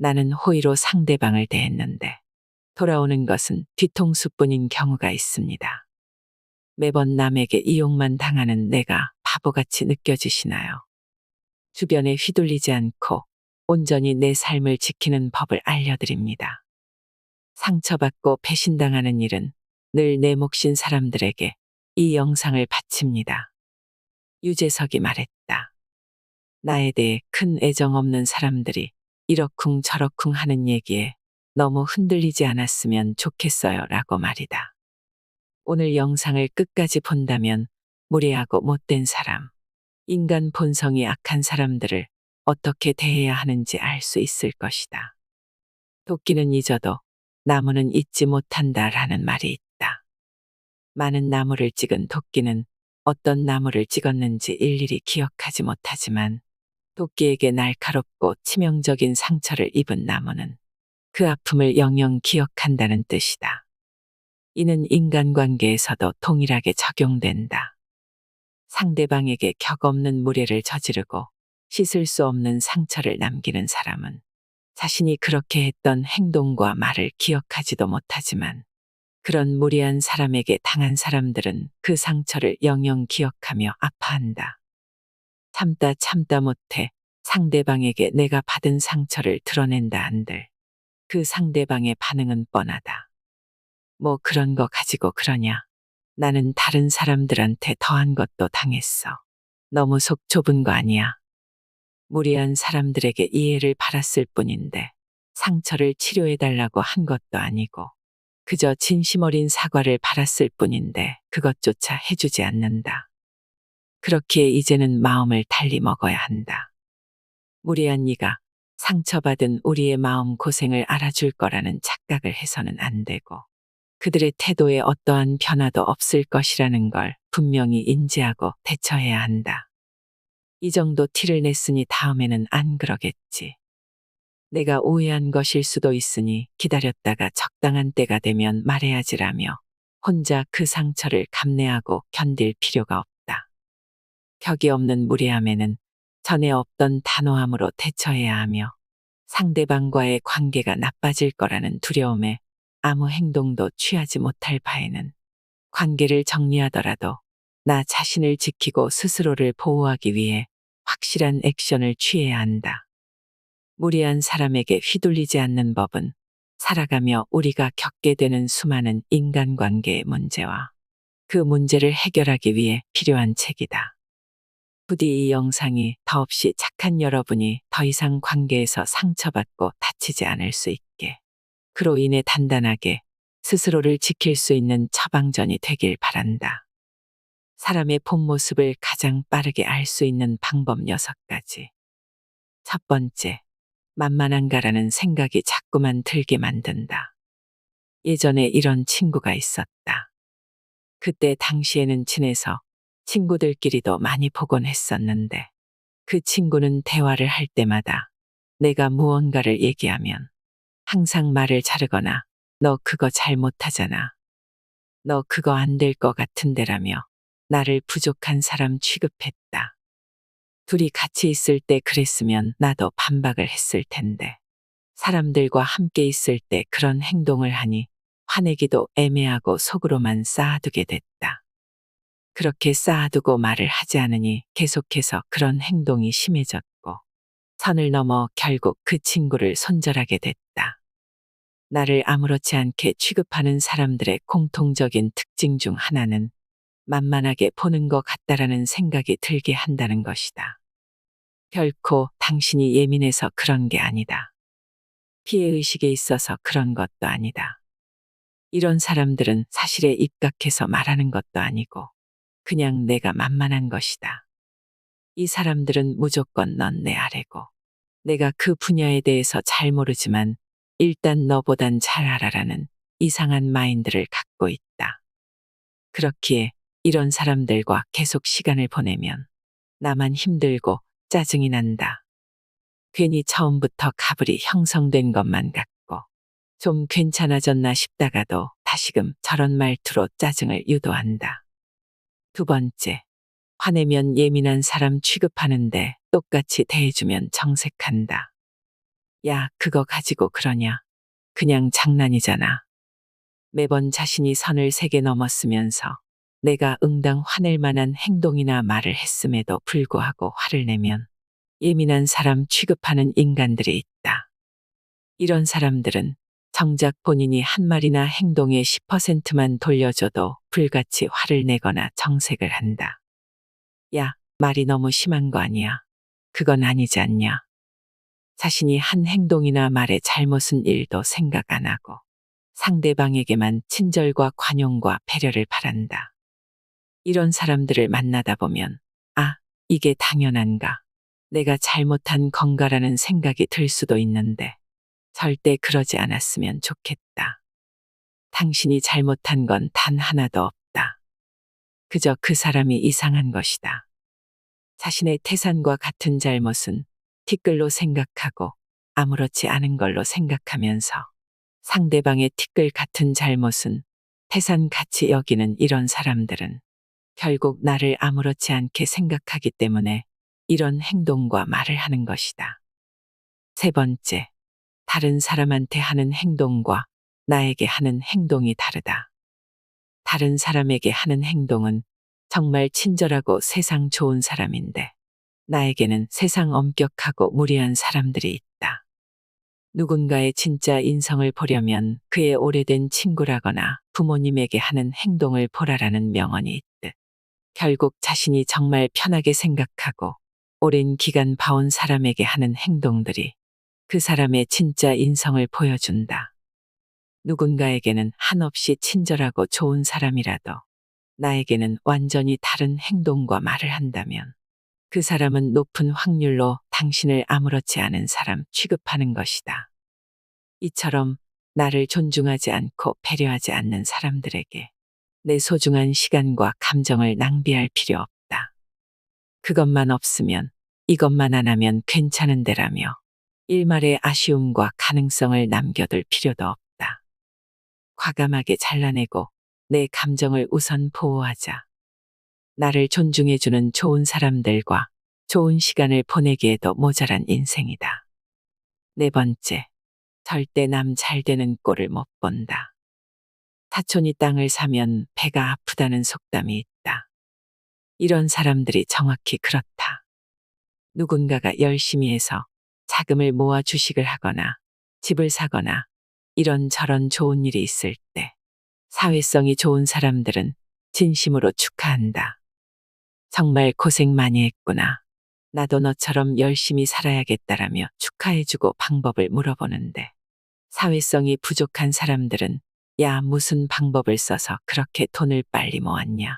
나는 호의로 상대방을 대했는데 돌아오는 것은 뒤통수뿐인 경우가 있습니다. 매번 남에게 이용만 당하는 내가 바보같이 느껴지시나요? 주변에 휘둘리지 않고 온전히 내 삶을 지키는 법을 알려드립니다. 상처받고 배신당하는 일은 늘 내 몫인 사람들에게 이 영상을 바칩니다. 유재석이 말했다. 나에 대해 큰 애정 없는 사람들이 이러쿵 저러쿵 하는 얘기에 너무 흔들리지 않았으면 좋겠어요 라고 말이다. 오늘 영상을 끝까지 본다면 무례하고 못된 사람, 인간 본성이 악한 사람들을 어떻게 대해야 하는지 알 수 있을 것이다. 도끼는 잊어도 나무는 잊지 못한다라는 말이 있다. 많은 나무를 찍은 도끼는 어떤 나무를 찍었는지 일일이 기억하지 못하지만 도끼에게 날카롭고 치명적인 상처를 입은 나무는 그 아픔을 영영 기억한다는 뜻이다. 이는 인간관계에서도 동일하게 적용된다. 상대방에게 격없는 무례를 저지르고 씻을 수 없는 상처를 남기는 사람은 자신이 그렇게 했던 행동과 말을 기억하지도 못하지만 그런 무례한 사람에게 당한 사람들은 그 상처를 영영 기억하며 아파한다. 참다 참다 못해 상대방에게 내가 받은 상처를 드러낸다 한들 그 상대방의 반응은 뻔하다. 뭐 그런 거 가지고 그러냐. 나는 다른 사람들한테 더한 것도 당했어. 너무 속 좁은 거 아니야. 무례한 사람들에게 이해를 바랐을 뿐인데 상처를 치료해달라고 한 것도 아니고 그저 진심 어린 사과를 바랐을 뿐인데 그것조차 해주지 않는다. 그렇기에 이제는 마음을 달리 먹어야 한다. 무례한 네가 상처받은 우리의 마음 고생을 알아줄 거라는 착각을 해서는 안 되고 그들의 태도에 어떠한 변화도 없을 것이라는 걸 분명히 인지하고 대처해야 한다. 이 정도 티를 냈으니 다음에는 안 그러겠지. 내가 오해한 것일 수도 있으니 기다렸다가 적당한 때가 되면 말해야지라며 혼자 그 상처를 감내하고 견딜 필요가 없다. 격이 없는 무례함에는 전에 없던 단호함으로 대처해야 하며 상대방과의 관계가 나빠질 거라는 두려움에 아무 행동도 취하지 못할 바에는 관계를 정리하더라도 나 자신을 지키고 스스로를 보호하기 위해 확실한 액션을 취해야 한다. 무례한 사람에게 휘둘리지 않는 법은 살아가며 우리가 겪게 되는 수많은 인간관계의 문제와 그 문제를 해결하기 위해 필요한 책이다. 부디 이 영상이 더없이 착한 여러분이 더 이상 관계에서 상처받고 다치지 않을 수 있게 그로 인해 단단하게 스스로를 지킬 수 있는 처방전이 되길 바란다. 사람의 본 모습을 가장 빠르게 알 수 있는 방법 6가지. 첫 번째, 만만한가라는 생각이 자꾸만 들게 만든다. 예전에 이런 친구가 있었다. 그때 당시에는 친해서 친구들끼리도 많이 보곤 했었는데 그 친구는 대화를 할 때마다 내가 무언가를 얘기하면 항상 말을 자르거나 너 그거 잘 못하잖아. 너 그거 안 될 것 같은데라며 나를 부족한 사람 취급했다. 둘이 같이 있을 때 그랬으면 나도 반박을 했을 텐데 사람들과 함께 있을 때 그런 행동을 하니 화내기도 애매하고 속으로만 쌓아두게 됐다. 그렇게 쌓아두고 말을 하지 않으니 계속해서 그런 행동이 심해졌고 선을 넘어 결국 그 친구를 손절하게 됐다. 나를 아무렇지 않게 취급하는 사람들의 공통적인 특징 중 하나는 만만하게 보는 것 같다라는 생각이 들게 한다는 것이다. 결코 당신이 예민해서 그런 게 아니다. 피해의식에 있어서 그런 것도 아니다. 이런 사람들은 사실에 입각해서 말하는 것도 아니고 그냥 내가 만만한 것이다. 이 사람들은 무조건 넌 내 아래고 내가 그 분야에 대해서 잘 모르지만 일단 너보단 잘 알아라는 이상한 마인드를 갖고 있다. 그렇기에 이런 사람들과 계속 시간을 보내면 나만 힘들고 짜증이 난다. 괜히 처음부터 가불이 형성된 것만 같고 좀 괜찮아졌나 싶다가도 다시금 저런 말투로 짜증을 유도한다. 두 번째, 화내면 예민한 사람 취급하는데 똑같이 대해주면 정색한다. 야, 그거 가지고 그러냐. 그냥 장난이잖아. 매번 자신이 선을 세게 넘었으면서 내가 응당 화낼 만한 행동이나 말을 했음에도 불구하고 화를 내면 예민한 사람 취급하는 인간들이 있다. 이런 사람들은 정작 본인이 한 말이나 행동의 10%만 돌려줘도 불같이 화를 내거나 정색을 한다. 야, 말이 너무 심한 거 아니야. 그건 아니지 않냐. 자신이 한 행동이나 말의 잘못은 일도 생각 안 하고 상대방에게만 친절과 관용과 배려를 바란다. 이런 사람들을 만나다 보면, 아, 이게 당연한가. 내가 잘못한 건가라는 생각이 들 수도 있는데, 절대 그러지 않았으면 좋겠다. 당신이 잘못한 건 단 하나도 없다. 그저 그 사람이 이상한 것이다. 자신의 태산과 같은 잘못은 티끌로 생각하고 아무렇지 않은 걸로 생각하면서 상대방의 티끌 같은 잘못은 태산같이 여기는 이런 사람들은 결국 나를 아무렇지 않게 생각하기 때문에 이런 행동과 말을 하는 것이다. 세 번째, 다른 사람한테 하는 행동과 나에게 하는 행동이 다르다. 다른 사람에게 하는 행동은 정말 친절하고 세상 좋은 사람인데 나에게는 세상 엄격하고 무리한 사람들이 있다. 누군가의 진짜 인성을 보려면 그의 오래된 친구라거나 부모님에게 하는 행동을 보라라는 명언이 있듯 결국 자신이 정말 편하게 생각하고 오랜 기간 봐온 사람에게 하는 행동들이 그 사람의 진짜 인성을 보여준다. 누군가에게는 한없이 친절하고 좋은 사람이라도 나에게는 완전히 다른 행동과 말을 한다면 그 사람은 높은 확률로 당신을 아무렇지 않은 사람 취급하는 것이다. 이처럼 나를 존중하지 않고 배려하지 않는 사람들에게 내 소중한 시간과 감정을 낭비할 필요 없다. 그것만 없으면 이것만 안 하면 괜찮은데라며 일말의 아쉬움과 가능성을 남겨둘 필요도 없다. 과감하게 잘라내고 내 감정을 우선 보호하자. 나를 존중해주는 좋은 사람들과 좋은 시간을 보내기에도 모자란 인생이다. 네 번째, 절대 남 잘 되는 꼴을 못 본다. 사촌이 땅을 사면 배가 아프다는 속담이 있다. 이런 사람들이 정확히 그렇다. 누군가가 열심히 해서 자금을 모아 주식을 하거나 집을 사거나 이런저런 좋은 일이 있을 때 사회성이 좋은 사람들은 진심으로 축하한다. 정말 고생 많이 했구나. 나도 너처럼 열심히 살아야겠다라며 축하해주고 방법을 물어보는데 사회성이 부족한 사람들은 야, 무슨 방법을 써서 그렇게 돈을 빨리 모았냐.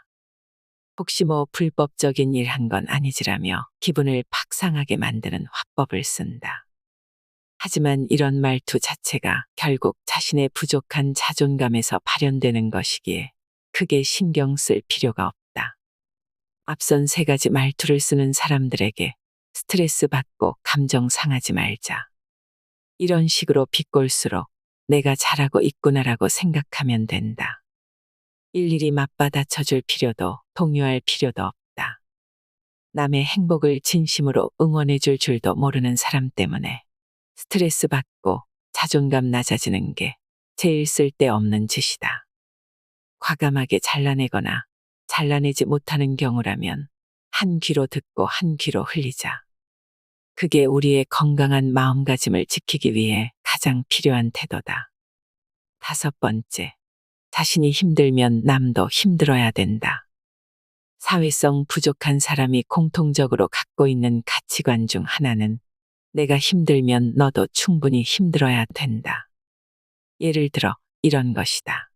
혹시 뭐 불법적인 일 한 건 아니지라며 기분을 팍 상하게 만드는 화법을 쓴다. 하지만 이런 말투 자체가 결국 자신의 부족한 자존감에서 발현되는 것이기에 크게 신경 쓸 필요가 없다. 앞선 세 가지 말투를 쓰는 사람들에게 스트레스 받고 감정 상하지 말자. 이런 식으로 비꼴수록 내가 잘하고 있구나라고 생각하면 된다. 일일이 맞받아쳐줄 필요도 동요할 필요도 없다. 남의 행복을 진심으로 응원해줄 줄도 모르는 사람 때문에 스트레스 받고 자존감 낮아지는 게 제일 쓸데없는 짓이다. 과감하게 잘라내거나 잘라내지 못하는 경우라면 한 귀로 듣고 한 귀로 흘리자. 그게 우리의 건강한 마음가짐을 지키기 위해 가장 필요한 태도다. 다섯 번째, 자신이 힘들면 남도 힘들어야 된다. 사회성 부족한 사람이 공통적으로 갖고 있는 가치관 중 하나는 내가 힘들면 너도 충분히 힘들어야 된다. 예를 들어 이런 것이다.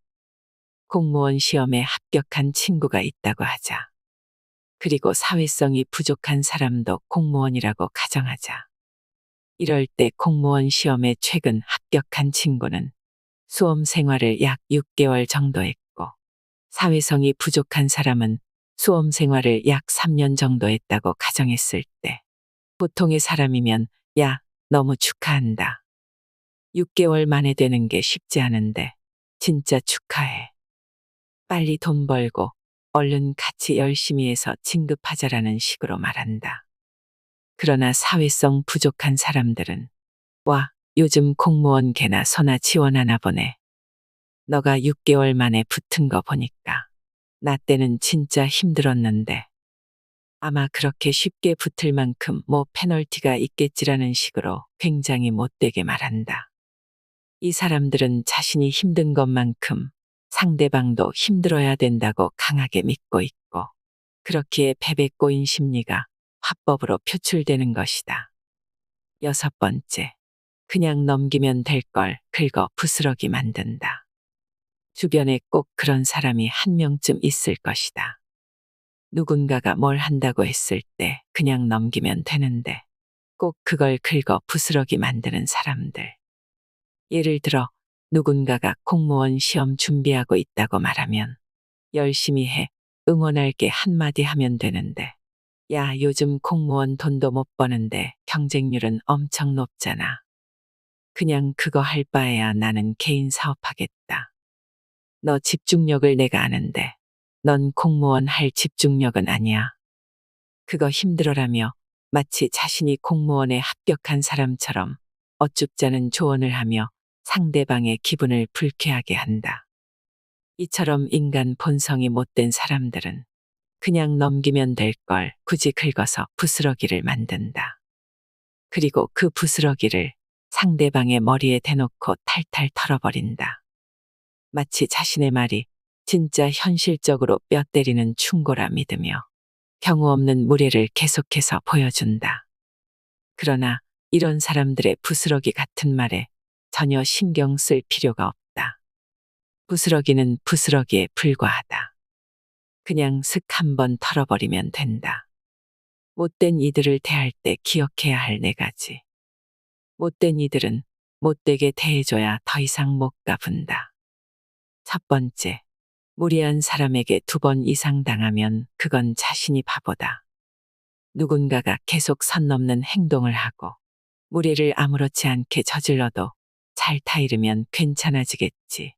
공무원 시험에 합격한 친구가 있다고 하자. 그리고 사회성이 부족한 사람도 공무원이라고 가정하자. 이럴 때 공무원 시험에 최근 합격한 친구는 수험 생활을 약 6개월 정도 했고 사회성이 부족한 사람은 수험 생활을 약 3년 정도 했다고 가정했을 때 보통의 사람이면 야, 너무 축하한다. 6개월 만에 되는 게 쉽지 않은데 진짜 축하해. 빨리 돈 벌고 얼른 같이 열심히 해서 진급하자라는 식으로 말한다. 그러나 사회성 부족한 사람들은 와, 요즘 공무원 개나 소나 지원하나 보네. 너가 6개월 만에 붙은 거 보니까. 나 때는 진짜 힘들었는데. 아마 그렇게 쉽게 붙을 만큼 뭐 페널티가 있겠지라는 식으로 굉장히 못되게 말한다. 이 사람들은 자신이 힘든 것만큼 상대방도 힘들어야 된다고 강하게 믿고 있고, 그렇기에 패배 꼬인 심리가 화법으로 표출되는 것이다. 6번째, 그냥 넘기면 될 걸 긁어 부스러기 만든다. 주변에 꼭 그런 사람이 한 명쯤 있을 것이다. 누군가가 뭘 한다고 했을 때 그냥 넘기면 되는데 꼭 그걸 긁어 부스러기 만드는 사람들. 예를 들어 누군가가 공무원 시험 준비하고 있다고 말하면 열심히 해, 응원할게 한마디 하면 되는데, 야, 요즘 공무원 돈도 못 버는데 경쟁률은 엄청 높잖아. 그냥 그거 할 바에야 나는 개인 사업하겠다. 너 집중력을 내가 아는데 넌 공무원 할 집중력은 아니야. 그거 힘들어라며 마치 자신이 공무원에 합격한 사람처럼 어쭙자는 조언을 하며 상대방의 기분을 불쾌하게 한다. 이처럼 인간 본성이 못된 사람들은 그냥 넘기면 될 걸 굳이 긁어서 부스러기를 만든다. 그리고 그 부스러기를 상대방의 머리에 대놓고 탈탈 털어버린다. 마치 자신의 말이 진짜 현실적으로 뼈 때리는 충고라 믿으며 경우 없는 무례를 계속해서 보여준다. 그러나 이런 사람들의 부스러기 같은 말에 전혀 신경 쓸 필요가 없다. 부스러기는 부스러기에 불과하다. 그냥 슥 한번 털어버리면 된다. 못된 이들을 대할 때 기억해야 할 4가지. 못된 이들은 못되게 대해줘야 더 이상 못 가분다. 첫 번째, 무례한 사람에게 2번 이상 당하면 그건 자신이 바보다. 누군가가 계속 선 넘는 행동을 하고 무례를 아무렇지 않게 저질러도 잘 타이르면 괜찮아지겠지.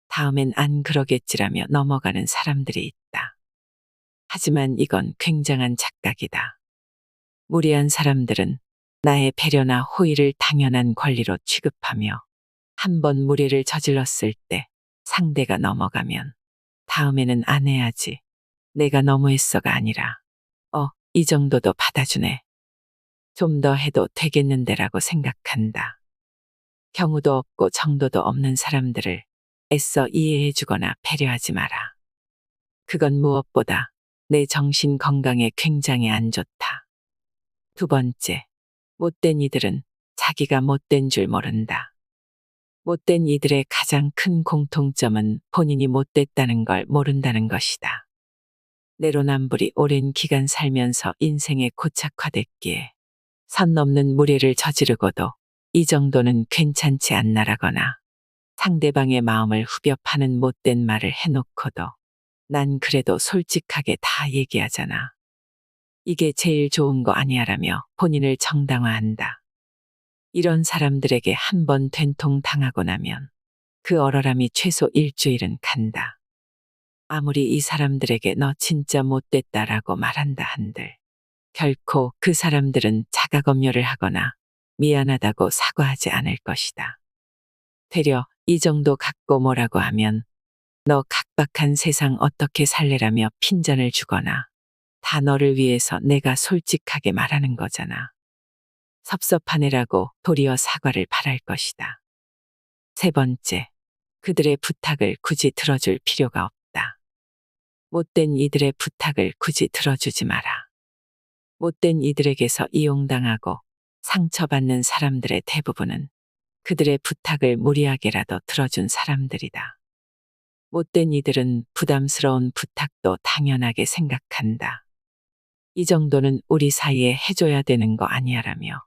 다음엔 안 그러겠지라며 넘어가는 사람들이 있다. 하지만 이건 굉장한 착각이다. 무례한 사람들은 나의 배려나 호의를 당연한 권리로 취급하며 한 번 무례를 저질렀을 때 상대가 넘어가면 다음에는 안 해야지. 내가 너무했어가 아니라 이 정도도 받아주네. 좀 더 해도 되겠는데라고 생각한다. 경우도 없고 정도도 없는 사람들을 애써 이해해주거나 배려하지 마라. 그건 무엇보다 내 정신 건강에 굉장히 안 좋다. 2번째, 못된 이들은 자기가 못된 줄 모른다. 못된 이들의 가장 큰 공통점은 본인이 못됐다는 걸 모른다는 것이다. 내로남불이 오랜 기간 살면서 인생에 고착화됐기에 선 넘는 무례를 저지르고도 이 정도는 괜찮지 않나라거나 상대방의 마음을 후벼 파는 못된 말을 해놓고도 난 그래도 솔직하게 다 얘기하잖아. 이게 제일 좋은 거 아니야라며 본인을 정당화한다. 이런 사람들에게 한 번 된통 당하고 나면 그 얼얼함이 최소 일주일은 간다. 아무리 이 사람들에게 너 진짜 못됐다라고 말한다 한들 결코 그 사람들은 자가검열을 하거나 미안하다고 사과하지 않을 것이다. 되려 이 정도 갖고 뭐라고 하면 너 각박한 세상 어떻게 살래라며 핀잔을 주거나 다 너를 위해서 내가 솔직하게 말하는 거잖아. 섭섭하네라고 도리어 사과를 바랄 것이다. 3번째, 그들의 부탁을 굳이 들어줄 필요가 없다. 못된 이들의 부탁을 굳이 들어주지 마라. 못된 이들에게서 이용당하고 상처받는 사람들의 대부분은 그들의 부탁을 무리하게라도 들어준 사람들이다. 못된 이들은 부담스러운 부탁도 당연하게 생각한다. 이 정도는 우리 사이에 해줘야 되는 거 아니야라며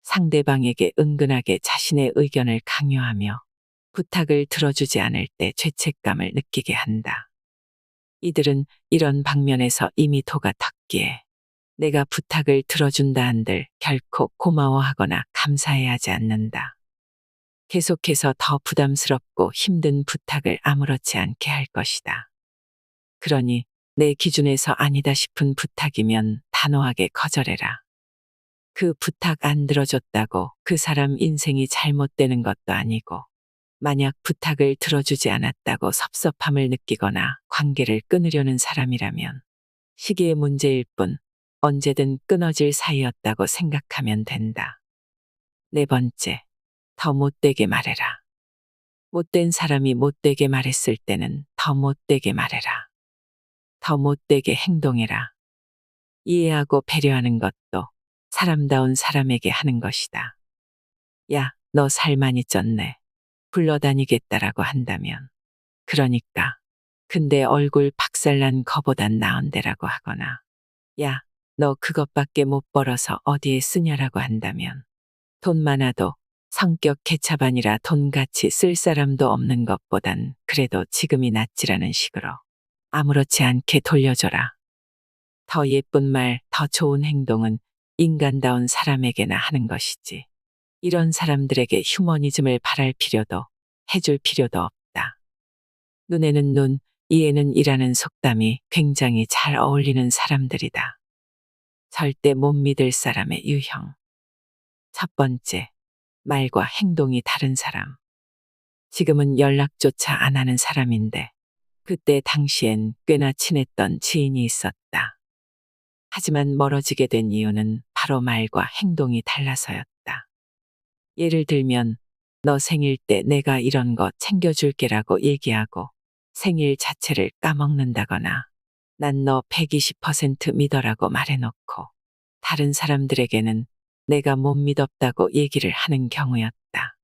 상대방에게 은근하게 자신의 의견을 강요하며 부탁을 들어주지 않을 때 죄책감을 느끼게 한다. 이들은 이런 방면에서 이미 도가 텄기에 내가 부탁을 들어준다 한들 결코 고마워하거나 감사해야 하지 않는다. 계속해서 더 부담스럽고 힘든 부탁을 아무렇지 않게 할 것이다. 그러니 내 기준에서 아니다 싶은 부탁이면 단호하게 거절해라. 그 부탁 안 들어줬다고 그 사람 인생이 잘못되는 것도 아니고, 만약 부탁을 들어주지 않았다고 섭섭함을 느끼거나 관계를 끊으려는 사람이라면 시기의 문제일 뿐 언제든 끊어질 사이였다고 생각하면 된다. 네 번째, 더 못되게 말해라. 못된 사람이 못되게 말했을 때는 더 못되게 말해라. 더 못되게 행동해라. 이해하고 배려하는 것도 사람다운 사람에게 하는 것이다. 야, 너 살 많이 쪘네. 굴러다니겠다라고 한다면. 그러니까. 근데 얼굴 박살난 거보단 나은데라고 하거나. 야, 너 그것밖에 못 벌어서 어디에 쓰냐라고 한다면. 돈 많아도 성격 개차반이라 돈같이 쓸 사람도 없는 것보단 그래도 지금이 낫지라는 식으로 아무렇지 않게 돌려줘라. 더 예쁜 말, 더 좋은 행동은 인간다운 사람에게나 하는 것이지. 이런 사람들에게 휴머니즘을 바랄 필요도 해줄 필요도 없다. 눈에는 눈, 이에는 이라는 속담이 굉장히 잘 어울리는 사람들이다. 절대 못 믿을 사람의 유형. 첫 번째, 말과 행동이 다른 사람. 지금은 연락조차 안 하는 사람인데 그때 당시엔 꽤나 친했던 지인이 있었다. 하지만 멀어지게 된 이유는 바로 말과 행동이 달라서였다. 예를 들면 너 생일 때 내가 이런 거 챙겨줄게라고 얘기하고 생일 자체를 까먹는다거나 난 너 120% 믿어라고 말해놓고 다른 사람들에게는 내가 못 믿었다고 얘기를 하는 경우였다.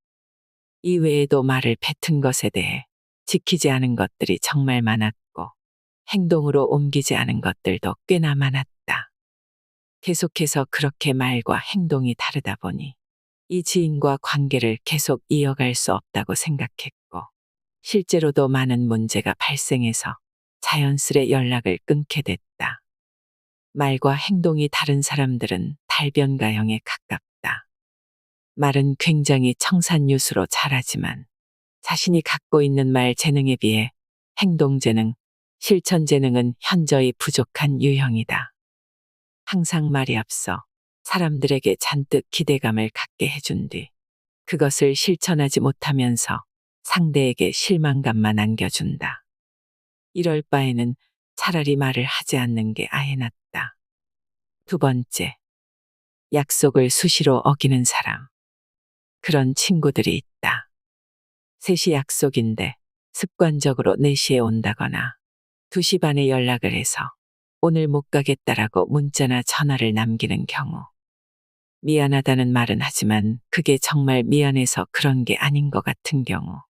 이외에도 말을 뱉은 것에 대해 지키지 않은 것들이 정말 많았고 행동으로 옮기지 않은 것들도 꽤나 많았다. 계속해서 그렇게 말과 행동이 다르다 보니 이 지인과 관계를 계속 이어갈 수 없다고 생각했고 실제로도 많은 문제가 발생해서 자연스레 연락을 끊게 됐다. 말과 행동이 다른 사람들은 달변가형에 가깝다. 말은 굉장히 청산유수로 잘하지만 자신이 갖고 있는 말 재능에 비해 행동 재능, 실천 재능은 현저히 부족한 유형이다. 항상 말이 앞서 사람들에게 잔뜩 기대감을 갖게 해준 뒤 그것을 실천하지 못하면서 상대에게 실망감만 안겨준다. 이럴 바에는 차라리 말을 하지 않는 게 아예 낫다. 두 번째, 약속을 수시로 어기는 사람. 그런 친구들이 있다. 3시 약속인데 습관적으로 4시에 온다거나 2시 반에 연락을 해서 오늘 못 가겠다라고 문자나 전화를 남기는 경우. 미안하다는 말은 하지만 그게 정말 미안해서 그런 게 아닌 것 같은 경우.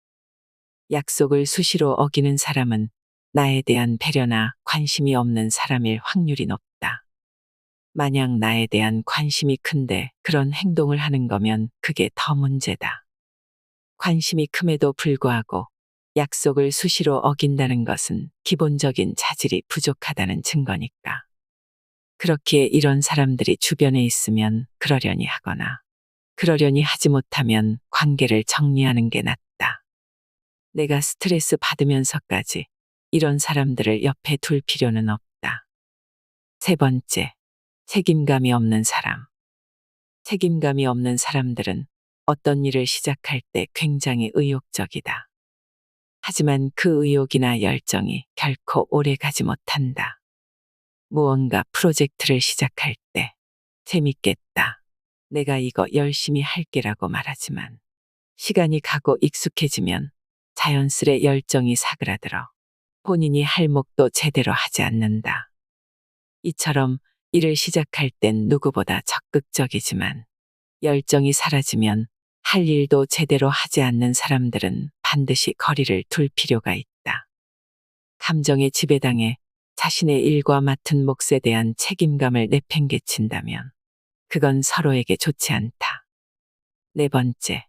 약속을 수시로 어기는 사람은 나에 대한 배려나 관심이 없는 사람일 확률이 높다. 만약 나에 대한 관심이 큰데 그런 행동을 하는 거면 그게 더 문제다. 관심이 큼에도 불구하고 약속을 수시로 어긴다는 것은 기본적인 자질이 부족하다는 증거니까. 그렇기에 이런 사람들이 주변에 있으면 그러려니 하거나 그러려니 하지 못하면 관계를 정리하는 게 낫다. 내가 스트레스 받으면서까지 이런 사람들을 옆에 둘 필요는 없다. 세 번째, 책임감이 없는 사람. 책임감이 없는 사람들은 어떤 일을 시작할 때 굉장히 의욕적이다. 하지만 그 의욕이나 열정이 결코 오래 가지 못한다. 무언가 프로젝트를 시작할 때 재밌겠다. 내가 이거 열심히 할게라고 말하지만 시간이 가고 익숙해지면 자연스레 열정이 사그라들어 본인이 할 몫도 제대로 하지 않는다. 이처럼 일을 시작할 땐 누구보다 적극적이지만 열정이 사라지면 할 일도 제대로 하지 않는 사람들은 반드시 거리를 둘 필요가 있다. 감정에 지배당해 자신의 일과 맡은 몫에 대한 책임감을 내팽개친다면 그건 서로에게 좋지 않다. 네 번째,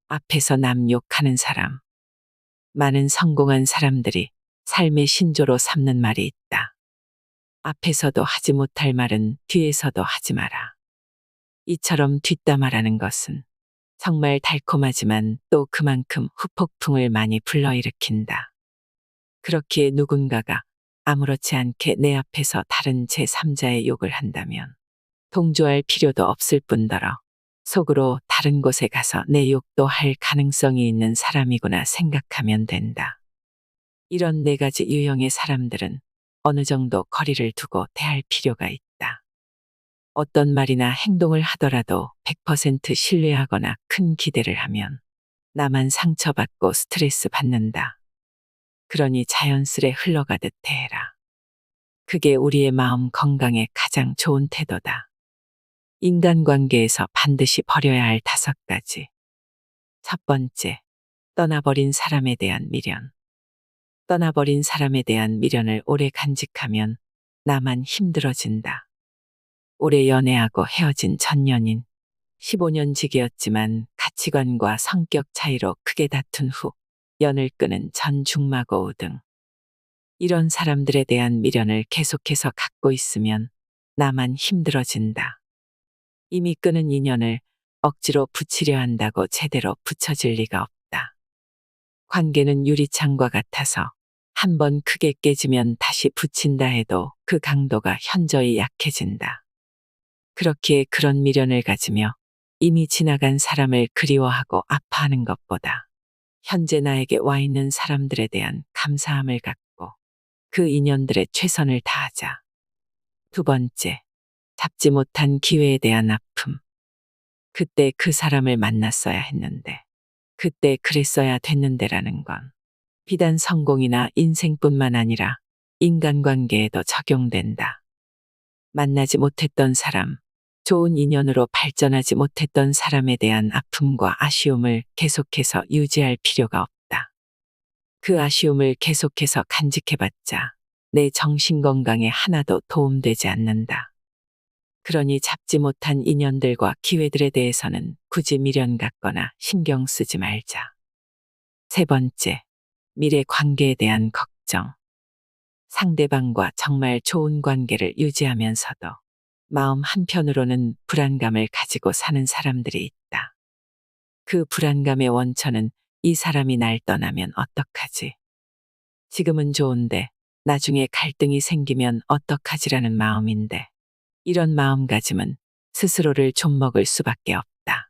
앞에서 남 욕하는 사람. 많은 성공한 사람들이 삶의 신조로 삼는 말이 있다. 앞에서도 하지 못할 말은 뒤에서도 하지 마라. 이처럼 뒷담화라는 것은 정말 달콤하지만 또 그만큼 후폭풍을 많이 불러일으킨다. 그렇기에 누군가가 아무렇지 않게 내 앞에서 다른 제3자의 욕을 한다면 동조할 필요도 없을 뿐더러 속으로 다른 곳에 가서 내 욕도 할 가능성이 있는 사람이구나 생각하면 된다. 이런 네 가지 유형의 사람들은 어느 정도 거리를 두고 대할 필요가 있다. 어떤 말이나 행동을 하더라도 100% 신뢰하거나 큰 기대를 하면 나만 상처받고 스트레스 받는다. 그러니 자연스레 흘러가듯 대해라. 그게 우리의 마음 건강에 가장 좋은 태도다. 인간관계에서 반드시 버려야 할 5가지. 첫 번째, 떠나버린 사람에 대한 미련. 떠나버린 사람에 대한 미련을 오래 간직하면 나만 힘들어진다. 오래 연애하고 헤어진 전 연인, 15년 지기였지만 가치관과 성격 차이로 크게 다툰 후 연을 끊은 전 중마고우 등 이런 사람들에 대한 미련을 계속해서 갖고 있으면 나만 힘들어진다. 이미 끊은 인연을 억지로 붙이려 한다고 제대로 붙여질 리가 없다. 관계는 유리창과 같아서 한번 크게 깨지면 다시 붙인다 해도 그 강도가 현저히 약해진다. 그렇기에 그런 미련을 가지며 이미 지나간 사람을 그리워하고 아파하는 것보다 현재 나에게 와 있는 사람들에 대한 감사함을 갖고 그 인연들에 최선을 다하자. 두 번째, 잡지 못한 기회에 대한 아픔. 그때 그 사람을 만났어야 했는데, 그때 그랬어야 됐는데라는 건 비단 성공이나 인생뿐만 아니라 인간관계에도 적용된다. 만나지 못했던 사람, 좋은 인연으로 발전하지 못했던 사람에 대한 아픔과 아쉬움을 계속해서 유지할 필요가 없다. 그 아쉬움을 계속해서 간직해봤자 내 정신건강에 하나도 도움되지 않는다. 그러니 잡지 못한 인연들과 기회들에 대해서는 굳이 미련 갖거나 신경 쓰지 말자. 세 번째, 미래 관계에 대한 걱정. 상대방과 정말 좋은 관계를 유지하면서도 마음 한편으로는 불안감을 가지고 사는 사람들이 있다. 그 불안감의 원천은 이 사람이 날 떠나면 어떡하지? 지금은 좋은데 나중에 갈등이 생기면 어떡하지라는 마음인데 이런 마음가짐은 스스로를 좀먹을 수밖에 없다.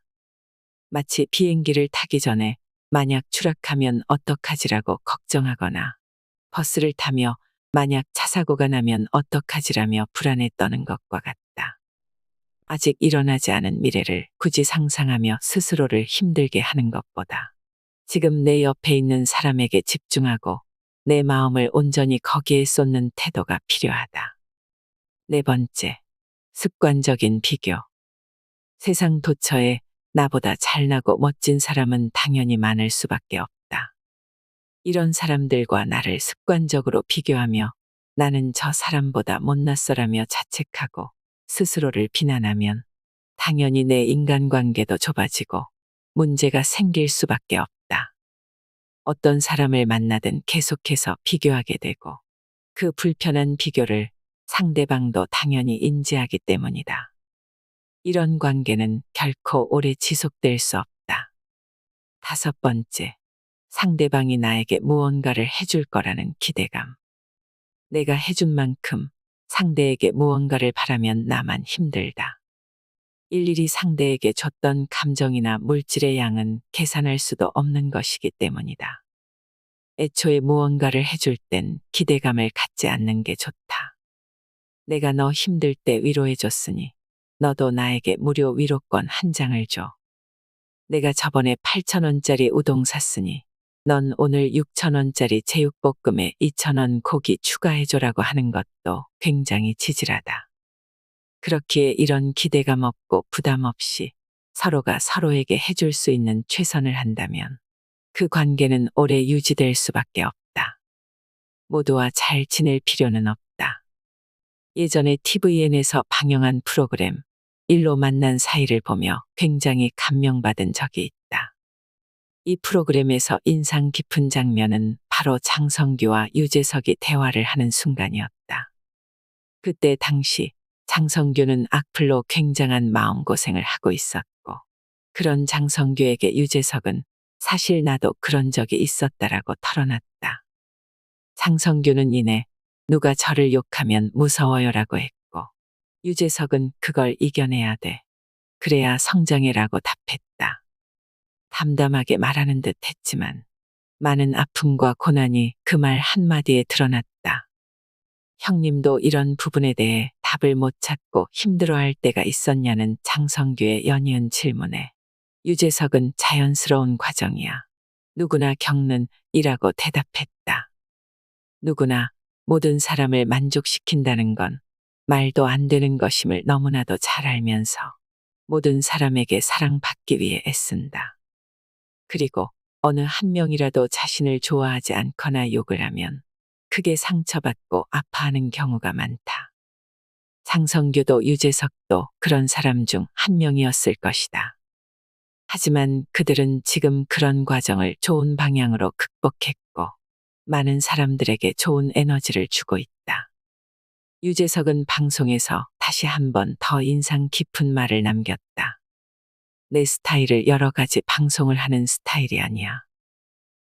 마치 비행기를 타기 전에 만약 추락하면 어떡하지라고 걱정하거나 버스를 타며 만약 차 사고가 나면 어떡하지라며 불안에 떠는 것과 같다. 아직 일어나지 않은 미래를 굳이 상상하며 스스로를 힘들게 하는 것보다 지금 내 옆에 있는 사람에게 집중하고 내 마음을 온전히 거기에 쏟는 태도가 필요하다. 네 번째, 습관적인 비교. 세상 도처에 나보다 잘나고 멋진 사람은 당연히 많을 수밖에 없다. 이런 사람들과 나를 습관적으로 비교하며 나는 저 사람보다 못났어라며 자책하고 스스로를 비난하면 당연히 내 인간관계도 좁아지고 문제가 생길 수밖에 없다. 어떤 사람을 만나든 계속해서 비교하게 되고 그 불편한 비교를 상대방도 당연히 인지하기 때문이다. 이런 관계는 결코 오래 지속될 수 없다. 다섯 번째, 상대방이 나에게 무언가를 해줄 거라는 기대감. 내가 해준 만큼 상대에게 무언가를 바라면 나만 힘들다. 일일이 상대에게 줬던 감정이나 물질의 양은 계산할 수도 없는 것이기 때문이다. 애초에 무언가를 해줄 땐 기대감을 갖지 않는 게 좋다. 내가 너 힘들 때 위로해줬으니 너도 나에게 무료 위로권 한 장을 줘. 내가 저번에 8,000원짜리 우동 샀으니 넌 오늘 6,000원짜리 제육볶음에 2,000원 고기 추가해줘라고 하는 것도 굉장히 지질하다. 그렇기에 이런 기대감 없고 부담 없이 서로가 서로에게 해줄 수 있는 최선을 한다면 그 관계는 오래 유지될 수밖에 없다. 모두와 잘 지낼 필요는 없다. 예전에 TVN에서 방영한 프로그램 일로 만난 사이를 보며 굉장히 감명받은 적이 있다. 이 프로그램에서 인상 깊은 장면은 바로 장성규와 유재석이 대화를 하는 순간이었다. 그때 당시 장성규는 악플로 굉장한 마음고생을 하고 있었고 그런 장성규에게 유재석은 사실 나도 그런 적이 있었다라고 털어놨다. 장성규는 이내 누가 저를 욕하면 무서워요라고 했고 유재석은 그걸 이겨내야 돼. 그래야 성장해라고 답했다. 담담하게 말하는 듯 했지만 많은 아픔과 고난이 그 말 한마디에 드러났다. 형님도 이런 부분에 대해 답을 못 찾고 힘들어할 때가 있었냐는 장성규의 연이은 질문에 유재석은 자연스러운 과정이야. 누구나 겪는 이라고 대답했다. 누구나 모든 사람을 만족시킨다는 건 말도 안 되는 것임을 너무나도 잘 알면서 모든 사람에게 사랑받기 위해 애쓴다. 그리고 어느 한 명이라도 자신을 좋아하지 않거나 욕을 하면 크게 상처받고 아파하는 경우가 많다. 장성규도 유재석도 그런 사람 중 한 명이었을 것이다. 하지만 그들은 지금 그런 과정을 좋은 방향으로 극복했고 많은 사람들에게 좋은 에너지를 주고 있다. 유재석은 방송에서 다시 한 번 더 인상 깊은 말을 남겼다. 내 스타일을 여러 가지 방송을 하는 스타일이 아니야.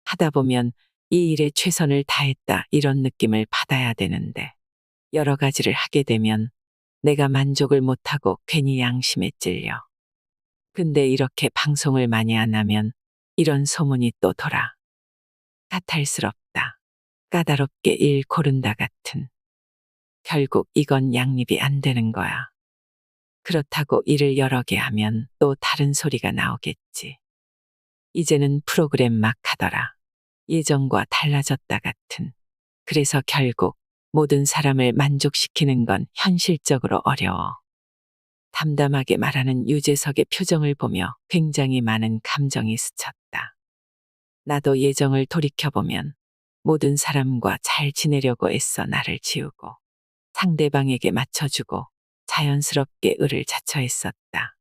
하다 보면 이 일에 최선을 다했다 이런 느낌을 받아야 되는데 여러 가지를 하게 되면 내가 만족을 못하고 괜히 양심에 찔려. 근데 이렇게 방송을 많이 안 하면 이런 소문이 또 돌아. 까탈스럽다. 까다롭게 일 고른다 같은. 결국 이건 양립이 안 되는 거야. 그렇다고 일을 여러 개 하면 또 다른 소리가 나오겠지. 이제는 프로그램 막 하더라. 예전과 달라졌다 같은. 그래서 결국 모든 사람을 만족시키는 건 현실적으로 어려워. 담담하게 말하는 유재석의 표정을 보며 굉장히 많은 감정이 스쳤다. 나도 예정을 돌이켜보면 모든 사람과 잘 지내려고 애써 나를 지우고 상대방에게 맞춰주고 자연스럽게 을을 자처했었다.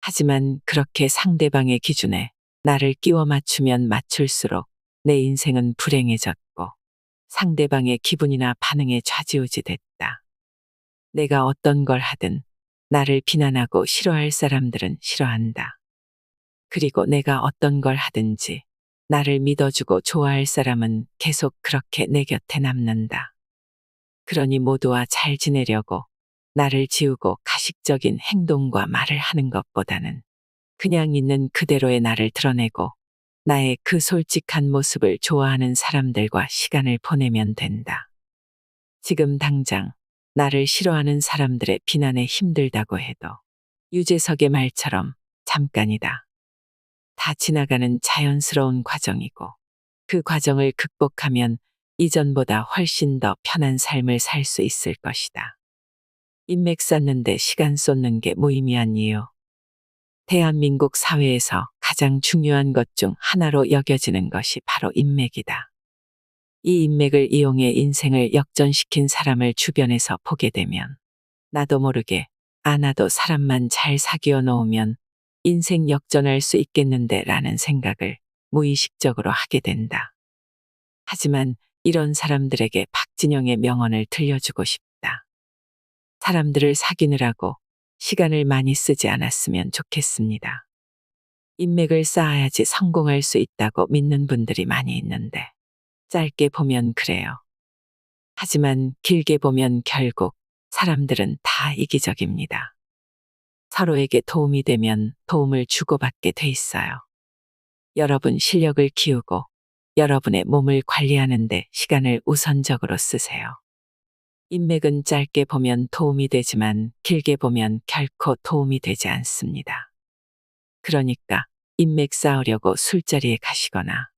하지만 그렇게 상대방의 기준에 나를 끼워 맞추면 맞출수록 내 인생은 불행해졌고 상대방의 기분이나 반응에 좌지우지 됐다. 내가 어떤 걸 하든 나를 비난하고 싫어할 사람들은 싫어한다. 그리고 내가 어떤 걸 하든지 나를 믿어주고 좋아할 사람은 계속 그렇게 내 곁에 남는다. 그러니 모두와 잘 지내려고 나를 지우고 가식적인 행동과 말을 하는 것보다는 그냥 있는 그대로의 나를 드러내고 나의 그 솔직한 모습을 좋아하는 사람들과 시간을 보내면 된다. 지금 당장 나를 싫어하는 사람들의 비난에 힘들다고 해도 유재석의 말처럼 잠깐이다. 다 지나가는 자연스러운 과정이고 그 과정을 극복하면 이전보다 훨씬 더 편한 삶을 살 수 있을 것이다. 인맥 쌓는데 시간 쏟는 게 무의미한 이유. 대한민국 사회에서 가장 중요한 것 중 하나로 여겨지는 것이 바로 인맥이다. 이 인맥을 이용해 인생을 역전시킨 사람을 주변에서 보게 되면 나도 모르게 나도 사람만 잘 사귀어 놓으면 인생 역전할 수 있겠는데 라는 생각을 무의식적으로 하게 된다. 하지만 이런 사람들에게 박진영의 명언을 들려주고 싶다. 사람들을 사귀느라고 시간을 많이 쓰지 않았으면 좋겠습니다. 인맥을 쌓아야지 성공할 수 있다고 믿는 분들이 많이 있는데 짧게 보면 그래요. 하지만 길게 보면 결국 사람들은 다 이기적입니다. 서로에게 도움이 되면 도움을 주고받게 돼 있어요. 여러분 실력을 키우고 여러분의 몸을 관리하는데 시간을 우선적으로 쓰세요. 인맥은 짧게 보면 도움이 되지만 길게 보면 결코 도움이 되지 않습니다. 그러니까 인맥 쌓으려고 술자리에 가시거나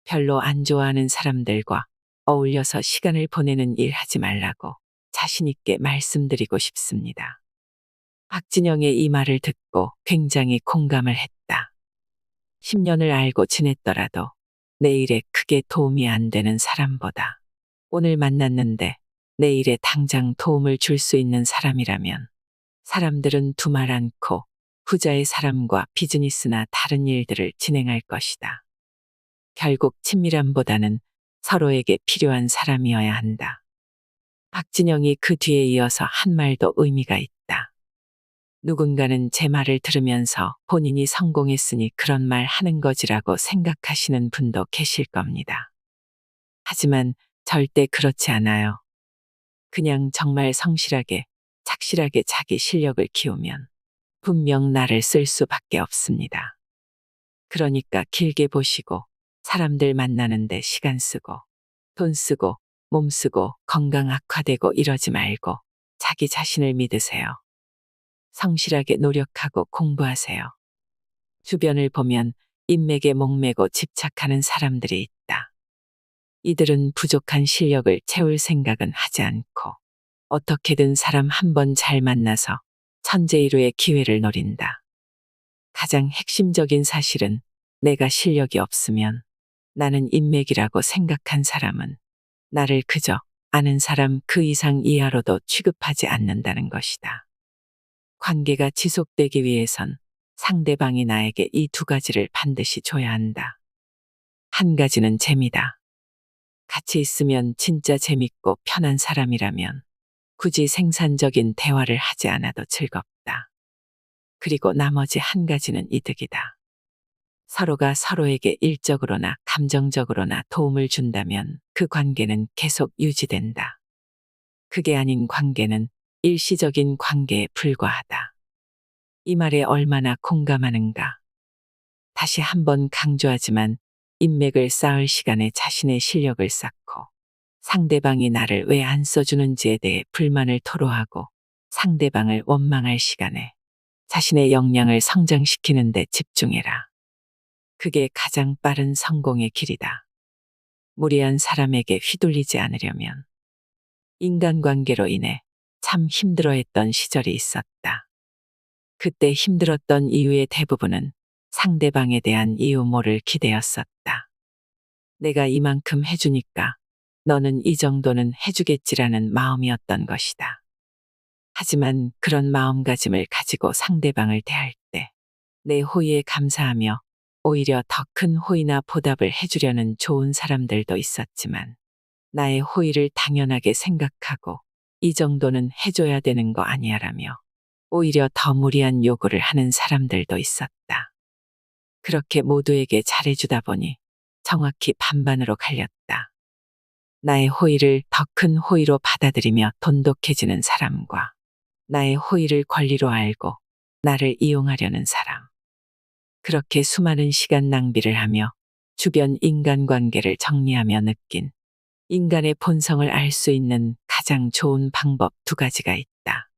별로 안 좋아하는 사람들과 어울려서 시간을 보내는 일 하지 말라고 자신 있게 말씀드리고 싶습니다. 박진영의 이 말을 듣고 굉장히 공감을 했다. 10년을 알고 지냈더라도 내 일에 크게 도움이 안 되는 사람보다 오늘 만났는데 내 일에 당장 도움을 줄 수 있는 사람이라면 사람들은 두말 않고 후자의 사람과 비즈니스나 다른 일들을 진행할 것이다. 결국 친밀함보다는 서로에게 필요한 사람이어야 한다. 박진영이 그 뒤에 이어서 한 말도 의미가 있다. 누군가는 제 말을 들으면서 본인이 성공했으니 그런 말 하는 거지라고 생각하시는 분도 계실 겁니다. 하지만 절대 그렇지 않아요. 그냥 정말 성실하게 착실하게 자기 실력을 키우면 분명 나를 쓸 수밖에 없습니다. 그러니까 길게 보시고 사람들 만나는데 시간 쓰고 돈 쓰고 몸 쓰고 건강 악화되고 이러지 말고 자기 자신을 믿으세요. 성실하게 노력하고 공부하세요. 주변을 보면 인맥에 목매고 집착하는 사람들이 있다. 이들은 부족한 실력을 채울 생각은 하지 않고 어떻게든 사람 한 번 잘 만나서 천재일우의 기회를 노린다. 가장 핵심적인 사실은 내가 실력이 없으면 나는 인맥이라고 생각한 사람은 나를 그저 아는 사람 그 이상 이하로도 취급하지 않는다는 것이다. 관계가 지속되기 위해선 상대방이 나에게 이 두 가지를 반드시 줘야 한다. 한 가지는 재미다. 같이 있으면 진짜 재밌고 편한 사람이라면 굳이 생산적인 대화를 하지 않아도 즐겁다. 그리고 나머지 한 가지는 이득이다. 서로가 서로에게 일적으로나 감정적으로나 도움을 준다면 그 관계는 계속 유지된다. 그게 아닌 관계는 일시적인 관계에 불과하다. 이 말에 얼마나 공감하는가. 다시 한번 강조하지만 인맥을 쌓을 시간에 자신의 실력을 쌓고 상대방이 나를 왜 안 써주는지에 대해 불만을 토로하고 상대방을 원망할 시간에 자신의 역량을 성장시키는 데 집중해라. 그게 가장 빠른 성공의 길이다. 무리한 사람에게 휘둘리지 않으려면 인간관계로 인해 참 힘들어했던 시절이 있었다. 그때 힘들었던 이유의 대부분은 상대방에 대한 이유 모를 기대였었다. 내가 이만큼 해주니까 너는 이 정도는 해주겠지라는 마음이었던 것이다. 하지만 그런 마음가짐을 가지고 상대방을 대할 때 내 호의에 감사하며 오히려 더 큰 호의나 보답을 해주려는 좋은 사람들도 있었지만 나의 호의를 당연하게 생각하고 이 정도는 해줘야 되는 거 아니야라며 오히려 더 무리한 요구를 하는 사람들도 있었다. 그렇게 모두에게 잘해주다 보니 정확히 반반으로 갈렸다. 나의 호의를 더 큰 호의로 받아들이며 돈독해지는 사람과 나의 호의를 권리로 알고 나를 이용하려는 사람. 그렇게 수많은 시간 낭비를 하며 주변 인간관계를 정리하며 느낀 인간의 본성을 알 수 있는 가장 좋은 방법 두 가지가 있다.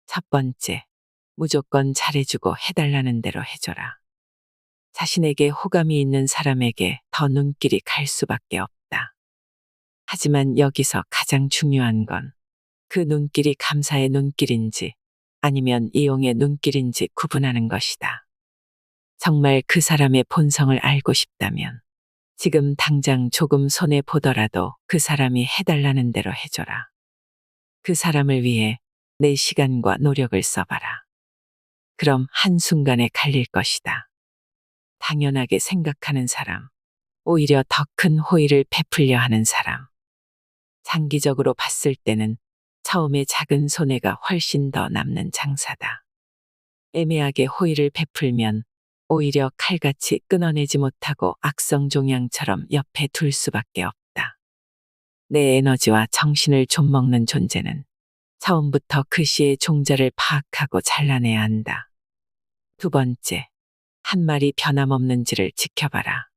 첫 번째, 무조건 잘해주고 해달라는 대로 해줘라. 자신에게 호감이 있는 사람에게 더 눈길이 갈 수밖에 없다. 하지만 여기서 가장 중요한 건 그 눈길이 감사의 눈길인지 아니면 이용의 눈길인지 구분하는 것이다. 정말 그 사람의 본성을 알고 싶다면 지금 당장 조금 손해보더라도 그 사람이 해달라는 대로 해줘라. 그 사람을 위해 내 시간과 노력을 써봐라. 그럼 한순간에 갈릴 것이다. 당연하게 생각하는 사람, 오히려 더 큰 호의를 베풀려 하는 사람. 장기적으로 봤을 때는 처음에 작은 손해가 훨씬 더 남는 장사다. 애매하게 호의를 베풀면 오히려 칼같이 끊어내지 못하고 악성종양처럼 옆에 둘 수밖에 없다. 내 에너지와 정신을 좀먹는 존재는 처음부터 그 시의 종자를 파악하고 잘라내야 한다. 두 번째, 한 말이 변함없는지를 지켜봐라.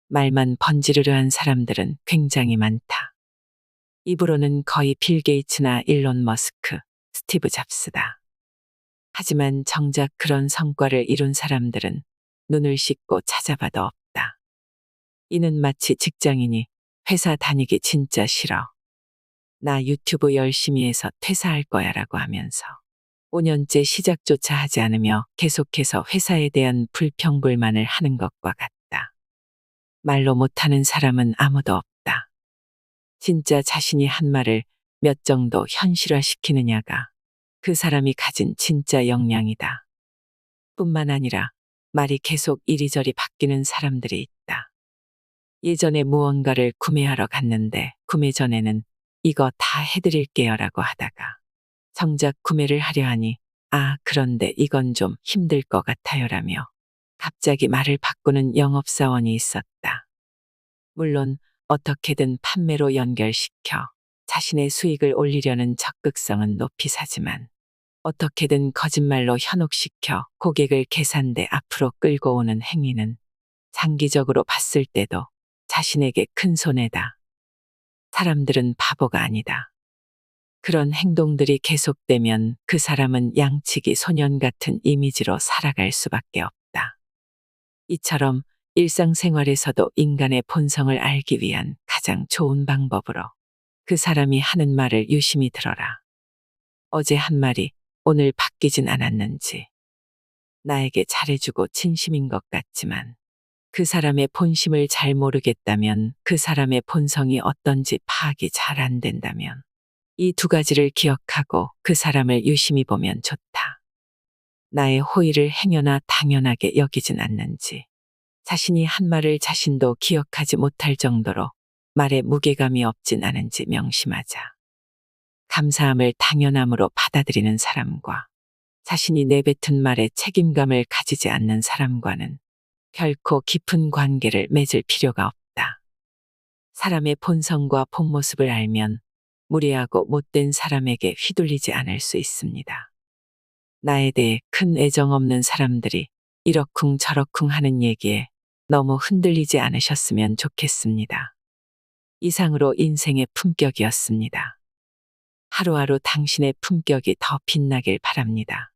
말만 번지르르 한 사람들은 굉장히 많다. 입으로는 거의 빌 게이츠나 일론 머스크, 스티브 잡스다. 하지만 정작 그런 성과를 이룬 사람들은 눈을 씻고 찾아봐도 없다. 이는 마치 직장인이 회사 다니기 진짜 싫어. 나 유튜브 열심히 해서 퇴사할 거야 라고 하면서 5년째 시작조차 하지 않으며 계속해서 회사에 대한 불평불만을 하는 것과 같다. 말로 못하는 사람은 아무도 없다. 진짜 자신이 한 말을 몇 정도 현실화시키느냐가 그 사람이 가진 진짜 역량이다. 뿐만 아니라 말이 계속 이리저리 바뀌는 사람들이 있다. 예전에 무언가를 구매하러 갔는데 구매 전에는 이거 다 해드릴게요 라고 하다가 정작 구매를 하려 하니 그런데 이건 좀 힘들 것 같아요 라며 갑자기 말을 바꾸는 영업사원이 있었다. 물론 어떻게든 판매로 연결시켜 자신의 수익을 올리려는 적극성은 높이 사지만 어떻게든 거짓말로 현혹시켜 고객을 계산대 앞으로 끌고 오는 행위는 장기적으로 봤을 때도 자신에게 큰 손해다. 사람들은 바보가 아니다. 그런 행동들이 계속되면 그 사람은 양치기 소년 같은 이미지로 살아갈 수밖에 없다. 이처럼 일상생활에서도 인간의 본성을 알기 위한 가장 좋은 방법으로 그 사람이 하는 말을 유심히 들어라. 어제 한 말이 오늘 바뀌진 않았는지, 나에게 잘해주고 진심인 것 같지만 그 사람의 본심을 잘 모르겠다면, 그 사람의 본성이 어떤지 파악이 잘 안 된다면 이 두 가지를 기억하고 그 사람을 유심히 보면 좋다. 나의 호의를 행여나 당연하게 여기진 않는지, 자신이 한 말을 자신도 기억하지 못할 정도로 말에 무게감이 없진 않은지 명심하자. 감사함을 당연함으로 받아들이는 사람과 자신이 내뱉은 말에 책임감을 가지지 않는 사람과는 결코 깊은 관계를 맺을 필요가 없다. 사람의 본성과 본 모습을 알면 무례하고 못된 사람에게 휘둘리지 않을 수 있습니다. 나에 대해 큰 애정 없는 사람들이 이러쿵 저러쿵 하는 얘기에 너무 흔들리지 않으셨으면 좋겠습니다. 이상으로 인생의 품격이었습니다. 하루하루 당신의 품격이 더 빛나길 바랍니다.